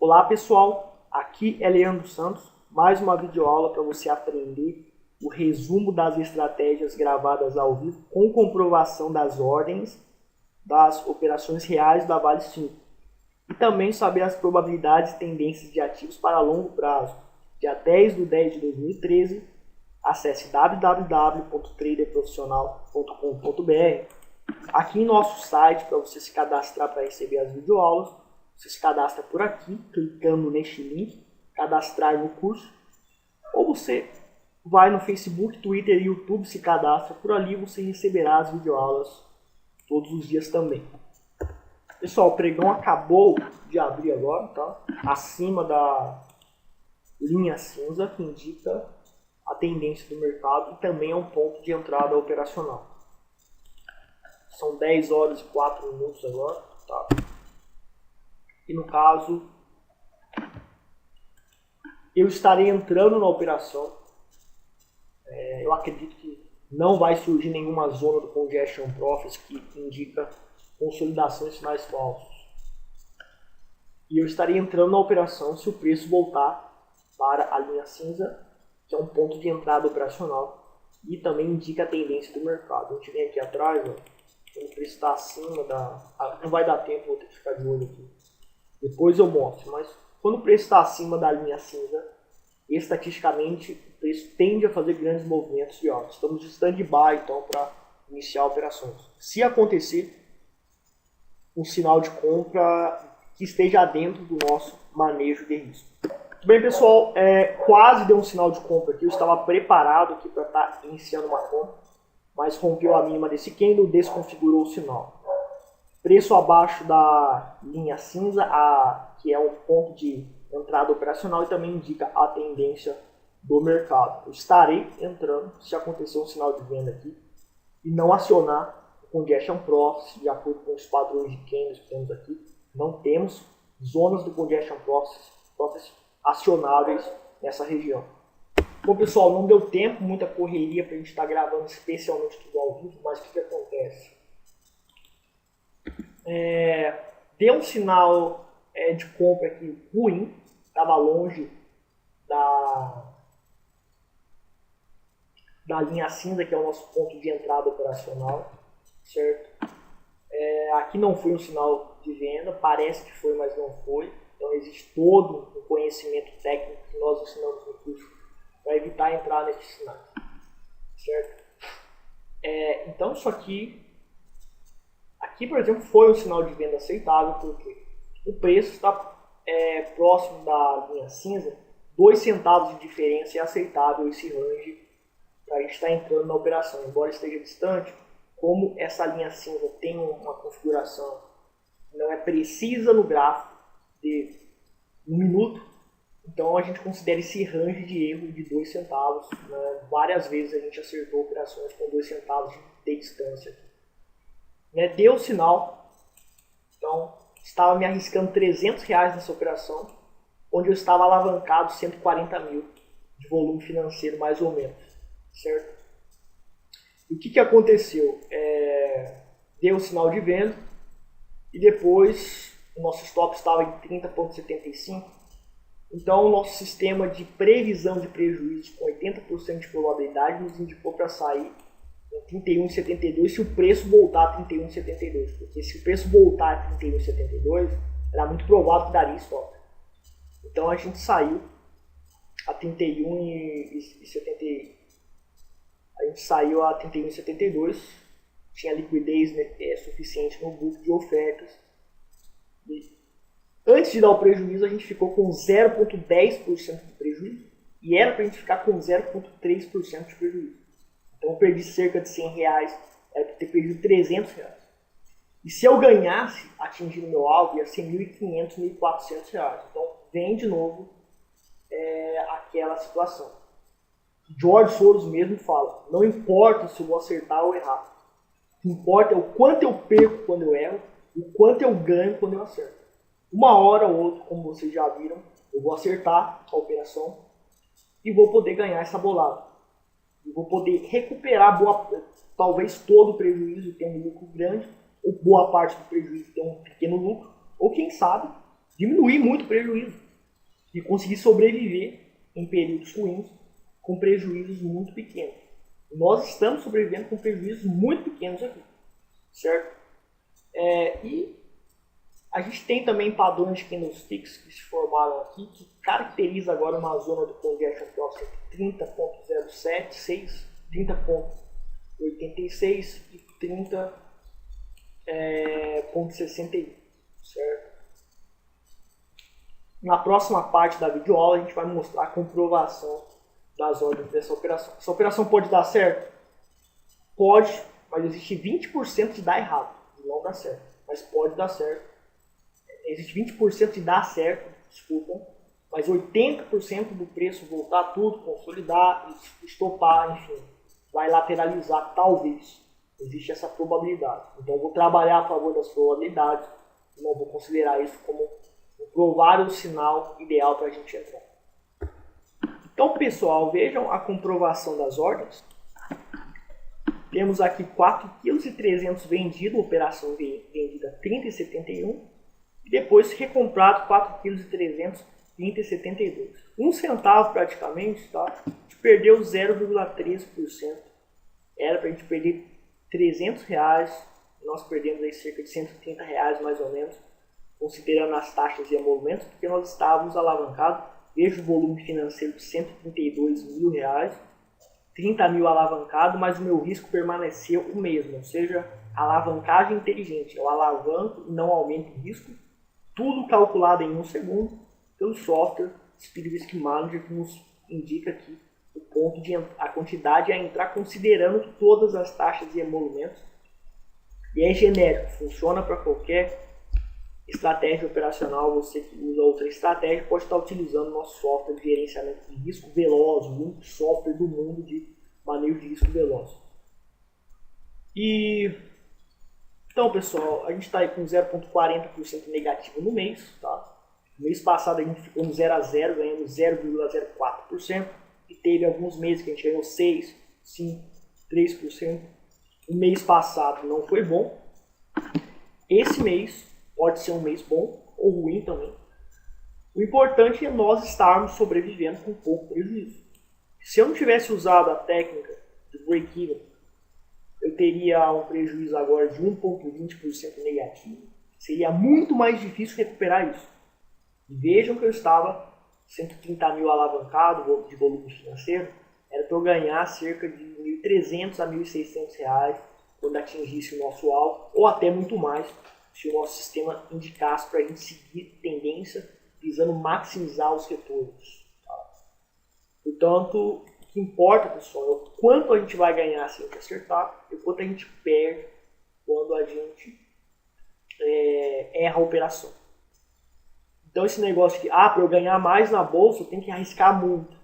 Olá pessoal, aqui é Leandro Santos, mais uma videoaula para você aprender o resumo das estratégias gravadas ao vivo com comprovação das ordens das operações reais da Vale 5 e também saber as probabilidades e tendências de ativos para longo prazo. Dia 10/10/2013, acesse www.traderprofissional.com.br. Aqui em nosso site, para você se cadastrar para receber as videoaulas, você se cadastra por aqui, clicando neste link, cadastrar no curso, ou você vai no Facebook, Twitter e YouTube, se cadastra por ali, você receberá as videoaulas todos os dias também. Pessoal, o pregão acabou de abrir agora, tá? Acima da linha cinza, que indica a tendência do mercado e também é um ponto de entrada operacional. São 10 horas e 4 minutos agora, tá? E no caso, eu estarei entrando na operação. Eu acredito que não vai surgir nenhuma zona do Congestion Profit que indica consolidação em sinais falsos. E eu estarei entrando na operação se o preço voltar para a linha cinza, que é um ponto de entrada operacional e também indica a tendência do mercado. A gente vem aqui atrás, ó, quando o preço está acima da... não vai dar tempo, vou ter que ficar de olho aqui. Depois eu mostro, mas quando o preço está acima da linha cinza, estatisticamente o preço tende a fazer grandes movimentos de alta. Estamos de stand-by então para iniciar operações. Se acontecer um sinal de compra que esteja dentro do nosso manejo de risco. Bem pessoal, quase deu um sinal de compra aqui. Eu estava preparado aqui para estar iniciando uma compra, mas rompeu a mínima desse candle, desconfigurou o sinal. Preço abaixo da linha cinza, que é um ponto de entrada operacional e também indica a tendência do mercado. Eu estarei entrando se acontecer um sinal de venda aqui e não acionar o Congestion Profit de acordo com os padrões de candles que temos aqui. Não temos zonas do Congestion Profit acionáveis nessa região. Bom pessoal, não deu tempo, muita correria para a gente estar gravando especialmente tudo ao vivo, mas o que acontece? Deu um sinal de compra aqui ruim, estava longe da linha cinza, que é o nosso ponto de entrada operacional, certo? Aqui não foi um sinal de venda, parece que foi, mas não foi. Então existe todo um conhecimento técnico que nós ensinamos no curso para evitar entrar nesses sinais, certo? Então isso aqui, por exemplo, foi um sinal de venda aceitável, porque o preço está próximo da linha cinza, 2 centavos de diferença é aceitável esse range para a gente estar entrando na operação, embora esteja distante. Como essa linha cinza tem uma configuração que não é precisa no gráfico de 1 minuto, então a gente considera esse range de erro de 2 centavos. Né? Várias vezes a gente acertou operações com 2 centavos de distância aqui. Deu sinal, então estava me arriscando R$300 nessa operação, onde eu estava alavancado 140 mil de volume financeiro mais ou menos, certo? E o que aconteceu? Deu sinal de venda e depois o nosso stop estava em 30,75, então o nosso sistema de previsão de prejuízos com 80% de probabilidade nos indicou para sair em 31,72 se o preço voltar a 31,72, porque se o preço voltar a 31,72 era muito provável que daria stop. Então a gente saiu a 31,70, a gente saiu a 31,72, tinha liquidez suficiente no book de ofertas. E antes de dar o prejuízo, a gente ficou com 0,10% de prejuízo e era para a gente ficar com 0,3% de prejuízo. Então eu perdi cerca de R$100, era para ter perdido R$300. E se eu ganhasse, atingindo o meu alvo, ia ser R$1.500, R$1.400. Então vem de novo aquela situação. George Soros mesmo fala, não importa se eu vou acertar ou errar. O que importa é o quanto eu perco quando eu erro e o quanto eu ganho quando eu acerto. Uma hora ou outra, como vocês já viram, eu vou acertar a operação e vou poder ganhar essa bolada. Eu vou poder recuperar talvez todo o prejuízo e ter um lucro grande, ou boa parte do prejuízo ter um pequeno lucro, ou quem sabe diminuir muito o prejuízo e conseguir sobreviver em períodos ruins com prejuízos muito pequenos. Nós estamos sobrevivendo com prejuízos muito pequenos aqui, certo? E a gente tem também padrões de candlesticks que se formaram aqui, que caracteriza agora uma zona do Congestion Profit entre 30.07, 30.86 e 30.61, certo? Na próxima parte da videoaula a gente vai mostrar a comprovação das ordens dessa operação. Essa operação pode dar certo? Pode, mas existe 20% de dar errado, de não dar certo. Mas pode dar certo. Existe 20% de dar certo, desculpa, mas 80% do preço voltar tudo, consolidar, estopar, enfim, vai lateralizar, talvez. Existe essa probabilidade. Então eu vou trabalhar a favor das probabilidades, não vou considerar isso como um provável sinal ideal para a gente entrar. Então, pessoal, vejam a comprovação das ordens. Temos aqui 4,3 kg vendido, operação vendida 30,71. E depois recomprado 4,3 kg 30,72. 1 centavo praticamente, tá? A gente perdeu 0,13%. Era para a gente perder R$300. Nós perdemos aí cerca de R$130 mais ou menos, considerando as taxas e emolumentos, porque nós estávamos alavancados. Veja o volume financeiro de R$132 mil, 30 mil alavancado, mas o meu risco permaneceu o mesmo, ou seja, alavancagem inteligente. Eu alavanco e não aumento o risco, tudo calculado em 1 segundo pelo software Speed Risk Manager, que nos indica aqui o ponto de a quantidade a entrar considerando todas as taxas e emolumentos. E é genérico, funciona para qualquer estratégia operacional. Você que usa outra estratégia pode estar utilizando o nosso software de gerenciamento de risco veloz, o único software do mundo de manejo de risco veloz. Então, pessoal, a gente está aí com 0,40% negativo no mês. Tá? No mês passado a gente ficou no 0 a 0, ganhando 0,04%. E teve alguns meses que a gente ganhou 6, 5, 3%. O mês passado não foi bom. Esse mês pode ser um mês bom ou ruim também. O importante é nós estarmos sobrevivendo com pouco prejuízo. Se eu não tivesse usado a técnica de break-even, eu teria um prejuízo agora de 1,20% negativo. Seria muito mais difícil recuperar isso. E vejam que eu estava 130 mil alavancado de volume financeiro. Era para eu ganhar cerca de R$1.300 a R$1.600 quando atingisse o nosso alvo, ou até muito mais, se o nosso sistema indicasse para a gente seguir tendência, visando maximizar os retornos. Tá? Portanto, o que importa, pessoal, é o quanto a gente vai ganhar se a gente acertar e o quanto a gente perde quando a gente erra a operação. Então esse negócio de, para eu ganhar mais na bolsa, eu tenho que arriscar muito.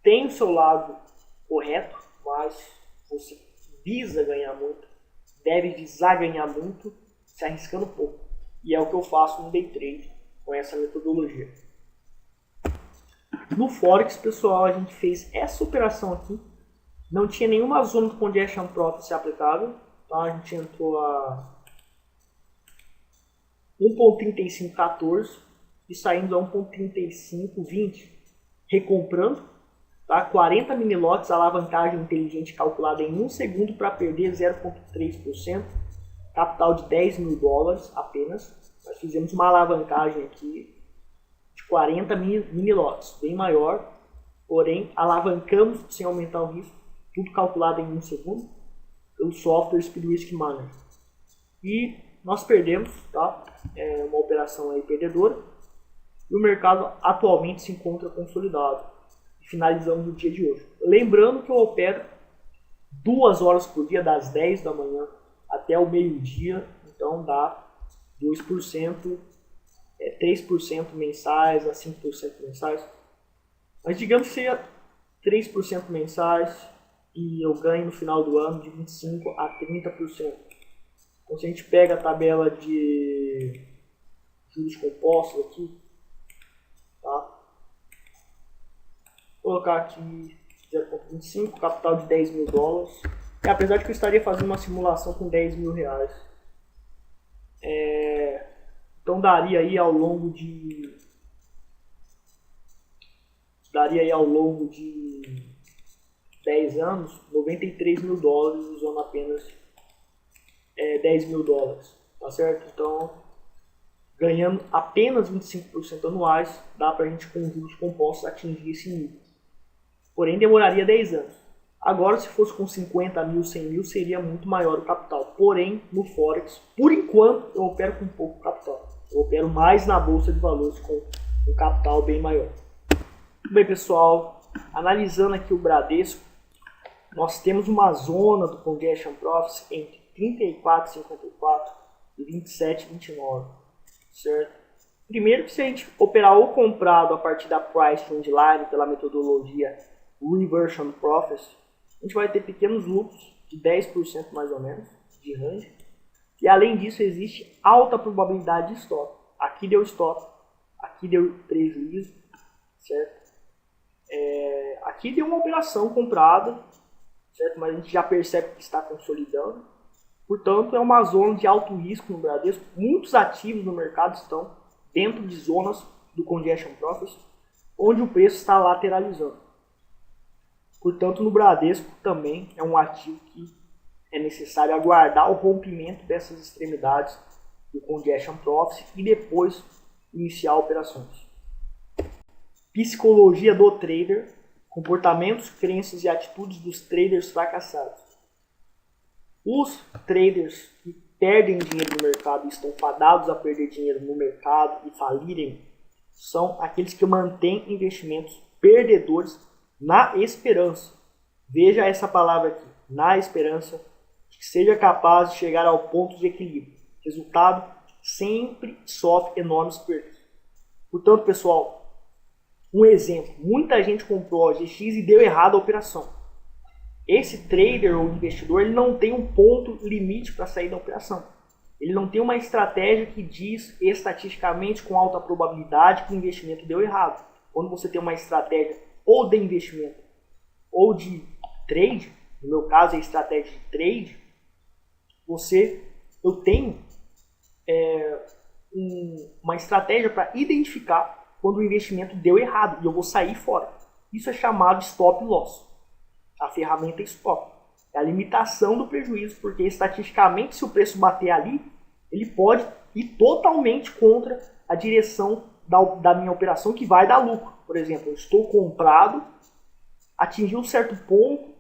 Tem o seu lado correto, mas você visa ganhar muito, deve visar ganhar muito, se arriscando pouco. E é o que eu faço no day trade com essa metodologia. No Forex, pessoal, a gente fez essa operação aqui. Não tinha nenhuma zona do Congestion Profit aplicável. Tá? A gente entrou a 1.3514 e saindo a 1.3520, recomprando, tá? 40 mini lotes, alavancagem inteligente calculada em 1 segundo para perder 0,3%, capital de $10 mil apenas. Nós fizemos uma alavancagem aqui de 40 mini lotes, bem maior, porém alavancamos sem aumentar o risco, tudo calculado em 1 segundo pelo software Speed Risk Manager. E nós perdemos, tá? É uma operação aí perdedora, e o mercado atualmente se encontra consolidado. Finalizamos o dia de hoje. Lembrando que eu opero 2 horas por dia, das 10 da manhã até o meio-dia, então dá 2%, 3% mensais a 5% mensais. Mas digamos que seja 3% mensais e eu ganho no final do ano de 25% a 30%. Então se a gente pega a tabela de juros compostos aqui, tá? Vou colocar aqui 0,25, capital de $10 mil. E apesar de que eu estaria fazendo uma simulação com R$10 mil. Então daria aí ao longo de 10 anos, 93 mil dólares usando apenas 10 mil dólares, tá certo? Então, ganhando apenas 25% anuais, dá para a gente com juros compostos atingir esse nível. Porém, demoraria 10 anos. Agora, se fosse com 50 mil, 100 mil, seria muito maior o capital. Porém, no Forex, por enquanto, eu opero com pouco capital. Eu opero mais na Bolsa de Valores com um capital bem maior. Bem, pessoal, analisando aqui o Bradesco, nós temos uma zona do Congestion Profits entre 34,54 e 27,29, certo? Primeiro que se a gente operar o comprado a partir da Price Trend Line pela metodologia Reversion Profits, a gente vai ter pequenos lucros de 10% mais ou menos de range. E além disso existe alta probabilidade de stop. Aqui deu stop, aqui deu prejuízo, certo? Aqui deu uma operação comprada, certo? Mas a gente já percebe que está consolidando. Portanto, é uma zona de alto risco no Bradesco. Muitos ativos no mercado estão dentro de zonas do Congestion Profits, onde o preço está lateralizando. Portanto, no Bradesco também é um ativo que é necessário aguardar o rompimento dessas extremidades do Congestion Profits e depois iniciar operações. Psicologia do trader, comportamentos, crenças e atitudes dos traders fracassados. Os traders que perdem dinheiro no mercado e estão fadados a perder dinheiro no mercado e falirem são aqueles que mantêm investimentos perdedores na esperança. Veja essa palavra aqui, na esperança, de que seja capaz de chegar ao ponto de equilíbrio. Resultado, sempre sofre enormes perdas. Portanto, pessoal, um exemplo, muita gente comprou a OGX e deu errado a operação. Esse trader ou investidor ele não tem um ponto limite para sair da operação. Ele não tem uma estratégia que diz estatisticamente com alta probabilidade que o investimento deu errado. Quando você tem uma estratégia ou de investimento ou de trade, no meu caso é estratégia de trade, eu tenho uma estratégia para identificar quando o investimento deu errado e eu vou sair fora. Isso é chamado de stop loss. A ferramenta stop. É a limitação do prejuízo, porque estatisticamente se o preço bater ali, ele pode ir totalmente contra a direção da minha operação que vai dar lucro. Por exemplo, eu estou comprado, atingiu um certo ponto,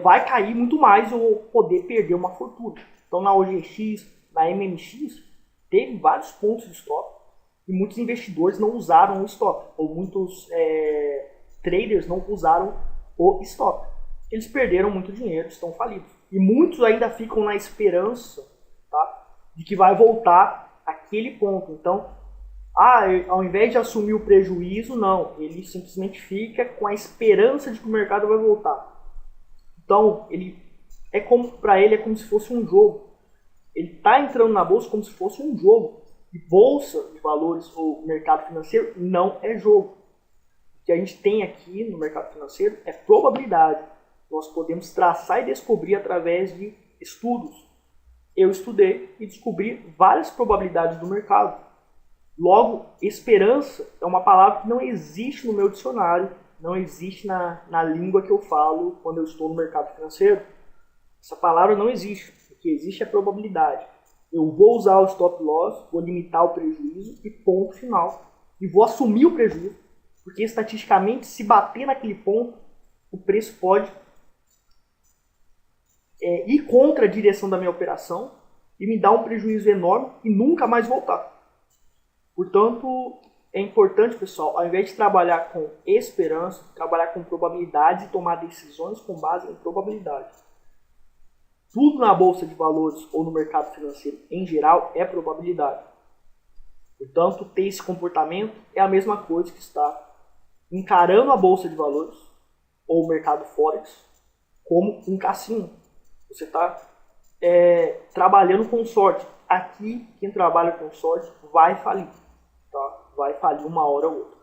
vai cair muito mais, eu vou poder perder uma fortuna. Então na OGX, na MMX, teve vários pontos de stop e muitos investidores não usaram o stop, ou muitos traders não usaram o stop. Eles perderam muito dinheiro, estão falidos. E muitos ainda ficam na esperança, tá, de que vai voltar aquele ponto. Então, ao invés de assumir o prejuízo, não. Ele simplesmente fica com a esperança de que o mercado vai voltar. Então, para ele é como se fosse um jogo. Ele está entrando na bolsa como se fosse um jogo. E bolsa de valores ou mercado financeiro não é jogo. O que a gente tem aqui no mercado financeiro é probabilidade. Nós podemos traçar e descobrir através de estudos. Eu estudei e descobri várias probabilidades do mercado. Logo, esperança é uma palavra que não existe no meu dicionário, não existe na língua que eu falo quando eu estou no mercado financeiro. Essa palavra não existe. O que existe é probabilidade. Eu vou usar o stop loss, vou limitar o prejuízo e ponto final. E vou assumir o prejuízo, porque estatisticamente, se bater naquele ponto, o preço pode ir contra a direção da minha operação e me dar um prejuízo enorme e nunca mais voltar. Portanto, é importante, pessoal, ao invés de trabalhar com esperança, trabalhar com probabilidades e tomar decisões com base em probabilidade. Tudo na bolsa de valores ou no mercado financeiro em geral é probabilidade. Portanto, ter esse comportamento é a mesma coisa que estar encarando a bolsa de valores ou o mercado Forex como um cassino. Você está trabalhando com sorte. Aqui, quem trabalha com sorte vai falir. Tá? Vai falir uma hora ou outra.